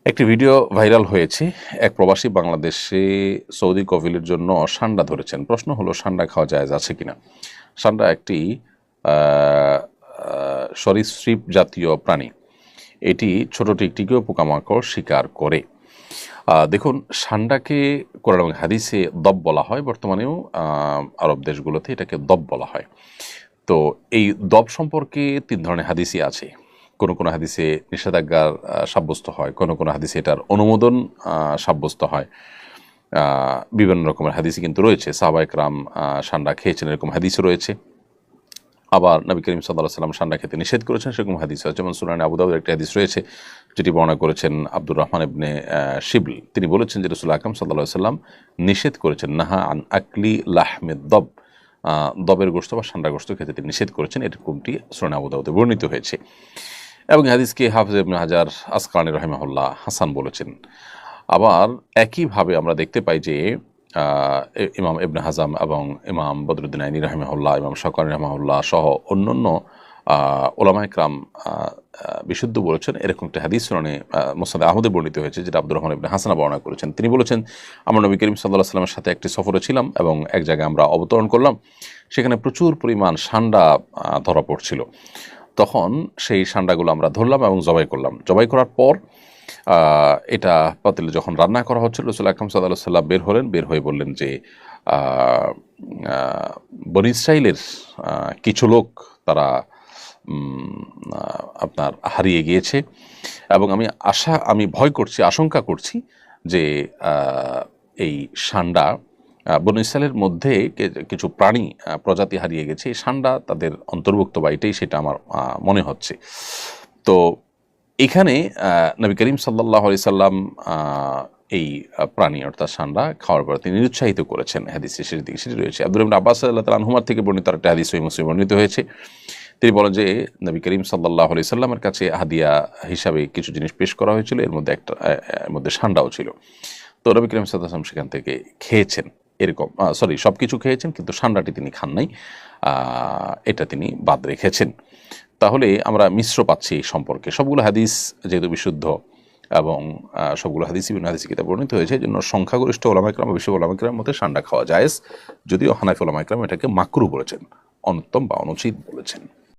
একটি video viral হয়েছে। এক প্রবাসী বাংলাদেশে সৌদি কফিলের জন্য সান্ডা ধরেছেন। প্রশ্ন হলো, সান্ডা খাওয়া জায়েজ আছে কিনা। সান্ডা একটি সরীসৃপ জাতীয় প্রাণী। এটি ছোট টিকটিকিও পোকামাকড় শিকার করে। দেখুন, সান্ডাকে কোরআন এবং হাদিসে দব বলা হয়। বর্তমানেও আরব দেশগুলোতে এটাকে দব বলা হয়। তো এই দব সম্পর্কে 3 ধরনের হাদিসই আছে। কোনো কোনো হাদিসে নিষেধাজ্ঞা সাব্যস্ত হয়, কোনো কোনো হাদিসে এটার অনুমোদন সাব্যস্ত হয়। বিভিন্ন রকমের হাদিসই কিন্তু রয়েছে। সাহাবা একরাম সান্ডা খেয়েছেন, এরকম হাদিসও রয়েছে। আবার নবী করিম সাল্লাল্লাহু আলাইহি ওয়াসাল্লাম সান্ডা খেতে নিষেধ করেছেন, সেরকম হাদিস আছে। যেমন সুনানে আবু দাউদের একটি হাদিস রয়েছে, যেটি বর্ণনা করেছেন আব্দুর রহমান ইবনে শিবল। তিনি বলেছেন যে রাসূল আকরাম সাল্লাল্লাহু আলাইহি ওয়াসাল্লাম নিষেধ করেছেন, নাহা আন আকলি লাহমিদ দব, দবের গোশত বা সান্ডার গোশত খেতে তিনি নিষেধ করেছেন। এরকমটি সুনানে আবু দাউদে বর্ণিত হয়েছে। এবং হাদিসকে হাফিজ ইবনে হাজার আসকালানী রাহিমাহুল্লাহ হাসান বলেছেন। আবার একইভাবে আমরা দেখতে পাই যে ইমাম ইবনে হাজাম এবং ইমাম বদরুদ্দিন আইনী রাহিমাহুল্লাহ, ইমাম শাওকানী রাহিমাহুল্লাহ সহ অন্যান্য ওলামা ইকরাম বিশুদ্ধ বলেছেন। এরকম একটা হাদিস সুনানে মুসনাদে আহমদে বর্ণিত হয়েছে, যেটা আব্দুর রহমান ইবনে হাসানা বর্ণনা করেছেন। তিনি বলেছেন, আমরা নবী করিম সাল্লাল্লাহু আলাইহি ওয়াসাল্লামের সাথে একটি সফরে ছিলাম এবং এক জায়গায় আমরা অবতরণ করলাম। সেখানে প্রচুর পরিমাণ সান্ডা ধরা পড়ছিল। তখন সেই সান্ডাগুলো আমরা ধরলাম এবং জবাই করলাম। জবাই করার পর এটা পাতিলে যখন রান্না করা হচ্ছিল, রাসূল আকরাম সাল্লাল্লাহু আলাইহি ওয়াসাল্লাম বের হলেন। বের হয়ে বললেন যে বনী ইসরাইলের কিছু লোক তারা আপনার হারিয়ে গিয়েছে এবং আমি ভয় করছি, আশঙ্কা করছি যে এই সান্ডা বনী ইসরাইলের মধ্যে কিছু প্রাণী প্রজাতি হারিয়ে গেছে, এই সান্ডা তাদের অন্তর্ভুক্ত বা এটাই সেটা আমার মনে হচ্ছে। তো এখানে নবী করিম সাল্লাল্লাহু আলাইহি সাল্লাম এই প্রাণী অর্থাৎ সান্ডা খাওয়ার পর তিনি নিরুৎসাহিত করেছেন। হাদিসের শেষের দিকে সেটি রয়েছে। আব্দুল্লাহ ইবনে আব্বাস রাদিয়াল্লাহু তাআলা আনহুমা থেকে বর্ণিত একটা হাদিস সহিহ মুসলিমে বর্ণিত হয়েছে। তিনি বলেন যে নবী করিম সাল্লাল্লাহু আলাইহি সাল্লামের কাছে হাদিয়া হিসাবে কিছু জিনিস পেশ করা হয়েছিল, এর মধ্যে সান্ডাও ছিল। তো নবী করিম সাল্লাল্লাহু আলাইহি সাল্লাম সেখান থেকে খেয়েছেন। এরকম সব কিছু খেয়েছেন, কিন্তু সান্ডাটি তিনি খান নাই, এটা তিনি বাদ রেখেছেন। তাহলে আমরা মিশ্র পাচ্ছি এই সম্পর্কে। সবগুলো হাদিস যেহেতু বিশুদ্ধ এবং সবগুলো হাদিসই বিভিন্ন হাদিস কিতাবে বর্ণিত হয়েছে, এই জন্য সংখ্যাগরিষ্ঠ ওলামা ইকরাম, বেশি ওলামা ইকরামের মধ্যে সান্ডা খাওয়া জায়েজ, যদিও হানাফি ওলামা ইকরাম এটাকে মাকরুহ বলেছেন, অনুত্তম বা অনুচিত বলেছেন।